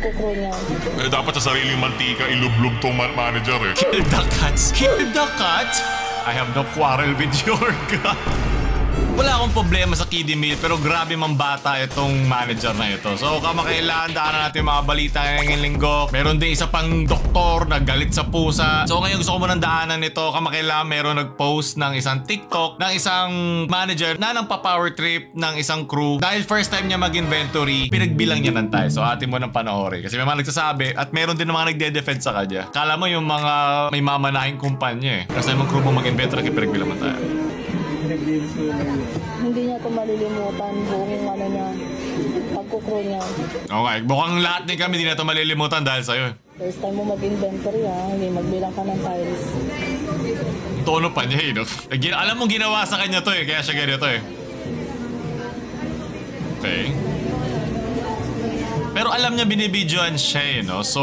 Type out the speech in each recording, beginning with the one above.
pagkukro niya. Eh, dapat sa sariling mantika ilublog tong manager eh. Kill the cats! Kill the cats! I have no quarrel with your god. Wala akong problema sa kiddie meal pero grabe mang bata itong manager na ito. So kamakailan daanan natin yung mga balita ngayong linggo. Meron din isa pang doktor na galit sa pusa. So ngayon gusto ko munang daanan nito. Kamakailan meron nag-post ng isang TikTok ng isang manager na nang pa-power trip ng isang crew. Dahil first time niya mag-inventory, pinagbilang niya ng tayo. So atin mo ng panoorin. Kasi may mga nagsasabi at meron din mga nagde-defend sa kanya. Kala mo yung mga may mamanahing kumpanya eh. First time ang crew mo mag-inventory, pinagbilang mo tayo. Hindi niya ito malilimutan buong ano niya, pagkukro niya. Okay, mukhang lahat din kami di na ito malilimutan dahil sa'yo. First time mo mag-inventory hindi magbilang ka ng tiles. Tono pa niya no? Alam mong ginawa sa kanya to kaya siya ganito Okay. Pero alam niya binibidyoan siya no? So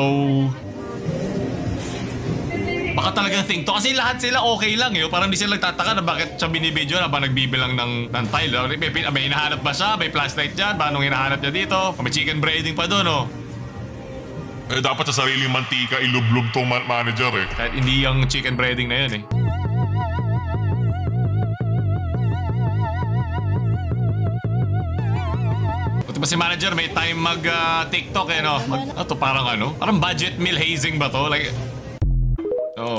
baka talagang think to. Kasi lahat sila okay lang parang di sila nagtataka na bakit siya binibidyo na ba nagbibilang ng tile. May hinahanap ba siya? May flashlight dyan? Ba anong hinahanap niya dito? May chicken breading pa doon Eh, dapat sa sariling mantika ilublog tong manager eh. Kahit hindi yung chicken breading na yun Ito ba si manager may time mag TikTok no? Ito parang parang budget meal hazing ba to? Like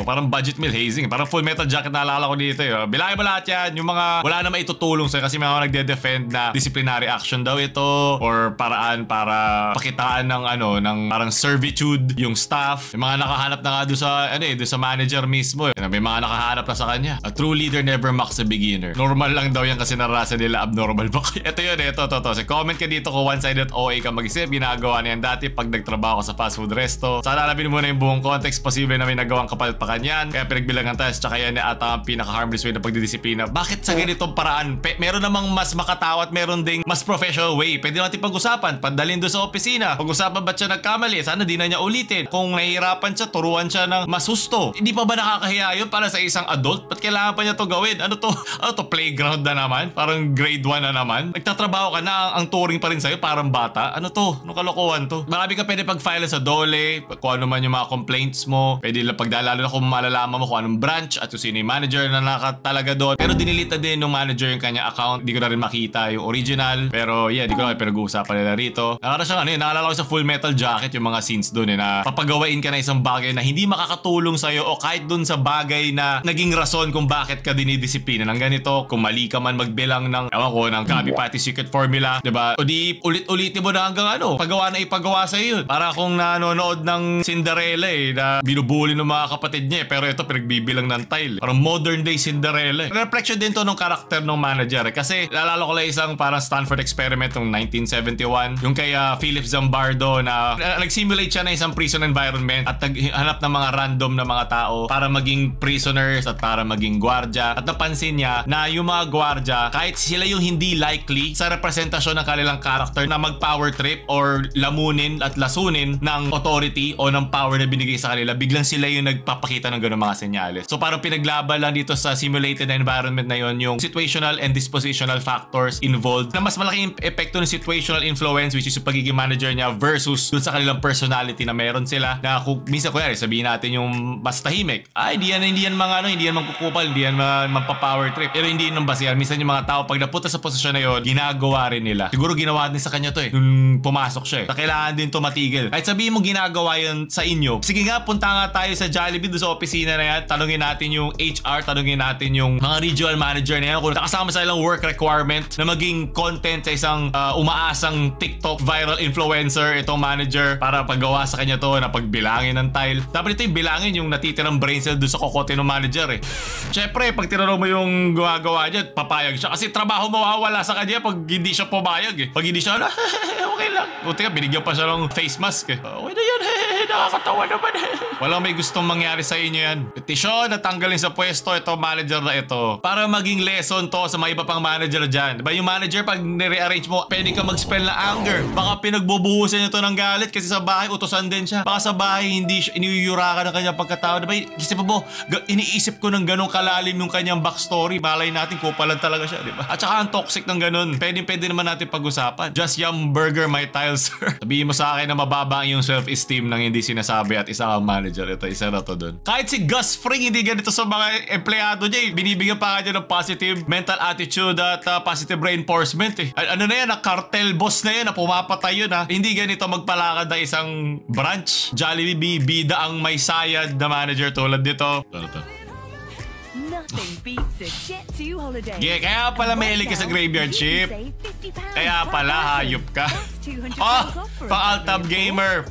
parang budget meal hazing. Parang Full Metal Jacket naalala ko dito Bilangin mo lahat yan. Yung mga wala na maitutulong sa'yo kasi may mga nagde-defend na disciplinary action daw ito or paraan para pakitaan ng parang servitude yung staff. May mga nakahanap na nga doon sa doon sa manager mismo May mga nakahanap na sa kanya. A true leader never mocks a beginner. Normal lang daw yan kasi naranasan nila abnormal ba? Ito yun ito. So comment ka dito kung one-sided OA ka mag-isip. Ginagawa niyan dati pag nagtrabaho ka sa fast food resto. Sana alamin mo na yung buong context. Posible na may nagawang kapal pa kanyan. Kaya pinagbilangan tayo. Tsaka yan ata ang pinaka-harmless way na pagdidisiplina. Bakit sa ganitong paraan? Meron namang mas makatawa at meron ding mas professional way. Pwede natin pag-usapan. Padalhin doon sa opisina. Pag-usapan ba't siya nagkamali? Sana di na niya ulitin. Kung nahihirapan siya, turuan siya ng mas husto. Hindi pa ba nakakahiya yun para sa isang adult? Ba't kailangan pa niya to gawin? Ano to? Playground na naman? Parang grade 1 na naman? Nagtatrabaho ka na, ang turing pa rin sa'yo, parang bata? Ano to? Ano kalokohan to? Marami ka pwede pag-file sa DOLE, kung ano man yung mga complaints mo. Pwede lang pagdalalo na kung malalaman mo kung anong branch at kung sino yung manager na nakatalaga doon. Pero dinilita din ng manager yung kanya account. Di ko na rin makita yung original. Pero yeah, di ko na pinag-uusapan nila rito. Nakala siya naalala ko sa Full Metal Jacket yung mga scenes doon na papagawain ka na isang bagay na hindi makakatulong sa'yo o kahit doon sa bagay na naging rason kung bakit ka dinidisiplina ng ganito. Kung mali ka man magbilang ng Krabby Patty secret formula, diba? O di ulit-ulitin mo na hanggang pagawa na ipagawa sa'yo yun. Para kung nanonood ng Cinderella na binubuli ng mga kapatid niya pero ito pinagbibilang ng tile. Parang modern day Cinderella Reflection din to ng karakter ng manager kasi lalala ko lang isang parang Stanford experiment ng 1971 yung kay Philip Zimbardo na nag-simulate siya na isang prison environment at naghanap ng mga random na mga tao para maging prisoners at para maging gwardya at napansin niya na yung mga gwardya kahit sila yung hindi likely sa representasyon ng kanilang character na mag-power trip or lamunin at lasunin ng authority o ng power na binigay sa kanila biglang sila yung nagpapakita ng ganung mga senyales. So parang pinaglaban lang dito sa simulated na environment na yon yung situational and dispositional factors involved na mas malaking epekto ng situational influence which is yung pagiging manager niya versus dun sa kanilang personality na meron sila na kung minsan kunyari sabihin natin yung mas tahimik hindi yan magkukupal, hindi yan magpa-power trip pero hindi yun basihan. Minsan yung mga tao pag napunta sa posisyon na yon ginagawa rin nila. Siguro ginawa din sa kanya to nung pumasok siya na kailangan din to matigil. Kahit sabihin mo ginagawa yun sa inyo, sige nga punta nga tayo sa Jollibee doon sa opisina na yan, tanungin natin yung HR, tanungin natin yung mga regional manager na yan kung nakasama sa ilang work requirement na maging content sa isang umaasang TikTok viral influencer itong manager para paggawa sa kanya to na pagbilangin ng tile. Dapat ito yung bilangin yung natitirang brain cell doon sa kokote ng manager Syempre, pag tinanong mo yung gumagawa dyan, papayag siya kasi trabaho mawawala sa kanya pag hindi siya pumayag Pag hindi siya, okay lang. Buti ka, binigyan pa siya ng face mask Okay na yan, nakakatawa naman. Walang may gustong mangyari sa inyo yan. Petisyon na tanggalin sa pwesto ito, manager na ito. Para maging lesson to sa mga iba pang manager dyan. Diba yung manager pag nire-arrange mo, pwede ka mag-spell na anger. Baka pinagbubuhusan nyo to ng galit kasi sa bahay utosan din siya. Baka sa bahay hindi siya iniyuyurakan ng kanyang pagkatao. Diba isip mo, iniisip ko ng ganong kalalim yung kanyang backstory. Malay natin kupalan talaga siya, diba? At saka ang toxic ng ganon. Pwede naman natin pag-usapan. Just yum burger my tiles, sir. Sabihin mo sa akin na mababa yung self-esteem ng hindi sinasabi at isa kang manager. Ito, isa na to dun. Kahit si Gus Fring hindi ganito sa mga empleyado niya. Binibigyan pa nga niya ng positive mental attitude at positive reinforcement eh. Ano na yan, cartel boss na yan, na pumapatay yun ha. Hindi ganito magpalakad ng isang branch. Jollibee, bida ang may sayad na manager tulad dito. Ano to? Nothing beats a Jet2 holiday. Yeah, kaya pala mahilig ka sa graveyard shift. Kaya pala hayop ka. Oh, pa-Altab gamer.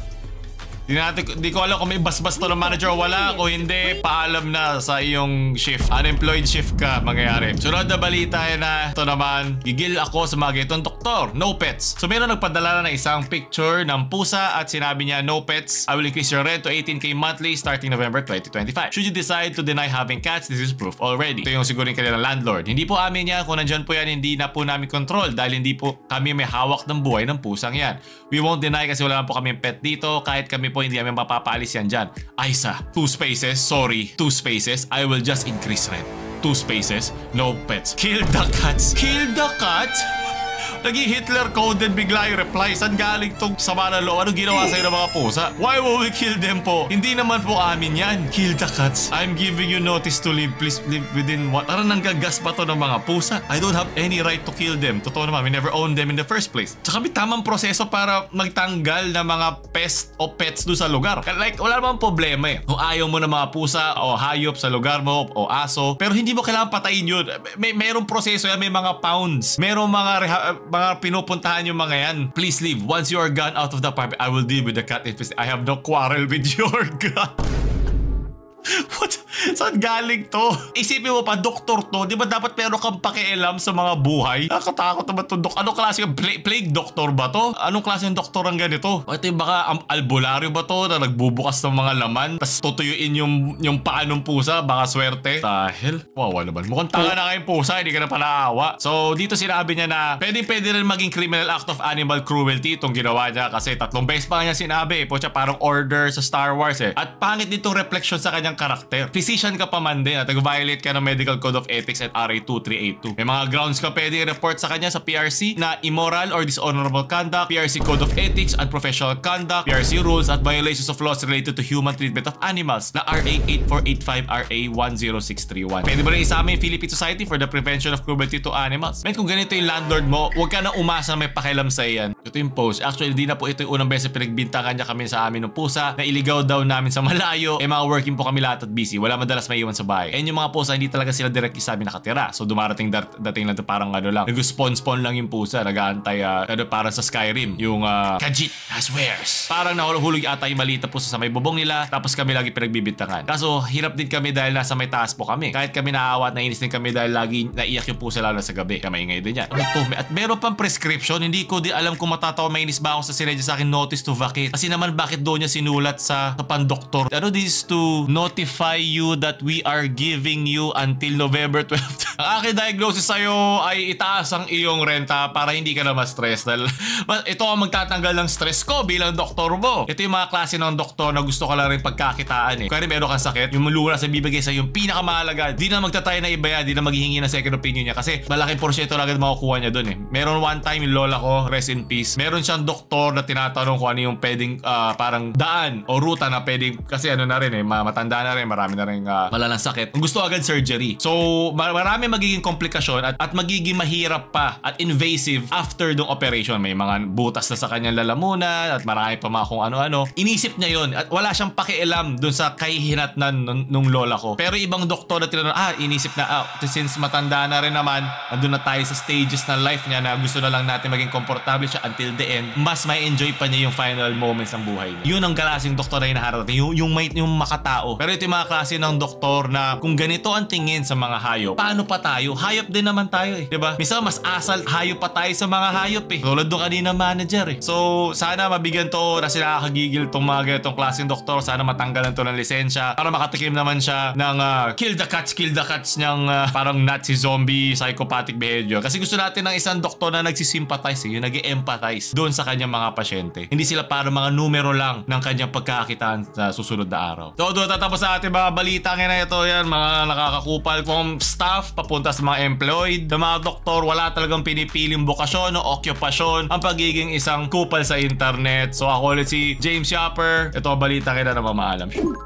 Di ko alam kung may basbas to ng manager o wala. Kung hindi, paalam na sa iyong shift. Unemployed shift ka, mangyayari. Sunod na balita yan na ito naman, gigil ako sa mga ganitong doktor. No pets. So meron nagpadala na ng isang picture ng pusa at sinabi niya, no pets. I will increase your rent to 18K monthly starting November 2025. Should you decide to deny having cats, this is proof already. Ito yung siguro yung kanilang landlord. Hindi po amin yan. Kung nandyan po yan, hindi na po namin control dahil hindi po kami may hawak ng buhay ng pusang yan. We won't deny kasi wala lang po kami pet dito. Kahit kami po hindi namin mapapaalis yan dyan. Aisa, 2 spaces, sorry, 2 spaces, I will just increase rent. 2 spaces, no pets. Kill the cats. Kill the cats? Naging Hitler coded bigla yung reply. Saan galing tong sama na loob? Anong ginawa sa'yo ng mga pusa? Why will we kill them po? Hindi naman po amin yan. Kill the cats. I'm giving you notice to leave. Please leave within what? Parang nanggagas pa to ng mga pusa. I don't have any right to kill them. Totoo naman, we never owned them in the first place. Tsaka may tamang proseso para magtanggal ng mga pest o pets doon sa lugar. Like, wala namang problema eh. Kung ayaw mo ng mga pusa o hayop sa lugar mo o aso, pero hindi mo kailangan patayin yun. Merong proseso yan, may mga pounds. Merong mga pinupuntahan yung mga yan. Please leave. Once you are gone out of the apartment, I will deal with the cat. I have no quarrel with your cat. What? Saan galing to? Isipin mo pa, doktor to. Di ba dapat meron kang pakialam sa mga buhay? Nakatakot naman to. Anong klase yung plague doctor ba to? Anong klase yung doktor ang ganito? Ito yung baka albularyo ba to na nagbubukas ng mga laman tapos tutuyuin yung paa ng pusa? Baka swerte. Dahil, wawa naman. Mukhang tanga na kayong pusa, hindi ka na panaawa. So dito sinabi niya na pwede rin maging criminal act of animal cruelty itong ginawa niya kasi 3 beses pa niya sinabi. Po siya parang order sa Star Wars eh. At pangit ditong reflection sa kanyang karakter. Physician ka pa man din at nag-violate ka ng Medical Code of Ethics at RA 2382. May mga grounds ka pwede report sa kanya sa PRC na immoral or dishonorable conduct, PRC Code of Ethics, unprofessional conduct, PRC rules at violations of laws related to human treatment of animals na RA 8485, RA 10631. Pwede ba rin isama yung Philippine Society for the Prevention of Cruelty to Animals? Men, kung ganito yung landlord mo, huwag ka na umasa na may pakialam sa iyan. Ito yung post. Actually, hindi na po ito yung unang beses pinagbintangan niya kami sa amin ng pusa na iligaw daw namin sa malayo. Mga working po kami lahat at busy. Wala madalas may iwan sa bahay. And yung mga pusa, hindi talaga sila directly sa amin nakatira. So dating lang to parang ano lang. Nag-spawn lang yung pusa. Nag-aantay parang sa Skyrim. Yung Khajiit has wares. Parang nahulog ata yung malita pusa sa may bubong nila. Tapos kami lagi pinagbibintangan. Kaso hirap din kami dahil nasa may taas po kami. Kahit kami naawa at nainis din kami dahil lagi naiyak yung pusa lalo sa gabi. Kaya maingay din yan. At meron pang prescription. Hindi ko din alam kung matatawa mainis ba ako sa sinedya sa akin notice to vacate. Kasi naman bakit doon niya sinulat sa pandoktor? Ano this to notify you that we are giving you until November 12th. Ang aking diagnosis sa'yo ay itaas ang iyong renta para hindi ka na ma-stress. Dahil ito ang magtatanggal ng stress ko bilang doktor mo. Ito yung mga klase ng doktor na gusto ko lang rin pagkakitaan eh. Kaya meron kang sakit, yung lunas na bibigay sa yung pinakamahalaga, di na magtatry na iba yan, di na maghihingi ng second opinion niya kasi malaking porsyento lang agad makukuha niya dun eh. Meron one time yung lola ko, rest in peace, meron siyang doktor na tinatanong kung ano yung pwedeng parang daan o ruta na pwedeng, kasi ano na rin eh, matanda na rin, marami na rin malalang sakit. Gusto agad surgery. So marami magiging komplikasyon at magiging mahirap pa at invasive after dong operation. May mga butas na sa kanyang lalamunan at marami pa mga kung ano-ano. Inisip niya yon at wala siyang pakialam dun sa kahihinatnan nung lola ko. Pero ibang doktor na tinanong, inisip na, since matanda na rin naman, andun na tayo sa stages ng life niya na gusto na lang natin maging komportable siya until the end, mas may enjoy pa niya yung final moments ng buhay niya. Yun ang klaseng doktor na hinaharap natin, yung makatao. Pero Pero ito yung mga klase ng doktor na kung ganito ang tingin sa mga hayop, paano pa tayo? Hayop din naman tayo eh. Diba? Minsan mas asal hayop pa tayo sa mga hayop eh. Tulad doon kanina manager eh. So sana mabigyan to na sila nakakagigil tong mga ganitong klaseng doktor. Sana matanggalan to ng lisensya para makatikim naman siya ng kill the cats niyang parang Nazi zombie psychopathic behavior. Kasi gusto natin ng isang doktor na nagsisympathize yung nag-empathize doon sa kanyang mga pasyente. Hindi sila para mga numero lang ng kanyang pagkakakitaan sa susunod na araw. So doon tatapos sa ating mga balita ngayon na ito. Yan, mga nakakakupal kong staff papunta sa mga employed, na mga doktor wala talagang pinipiling bokasyon o okupasyon ang pagiging isang kupal sa internet. So ako ulit si James Yapper. Ito ang balita ngayon na mamaalam.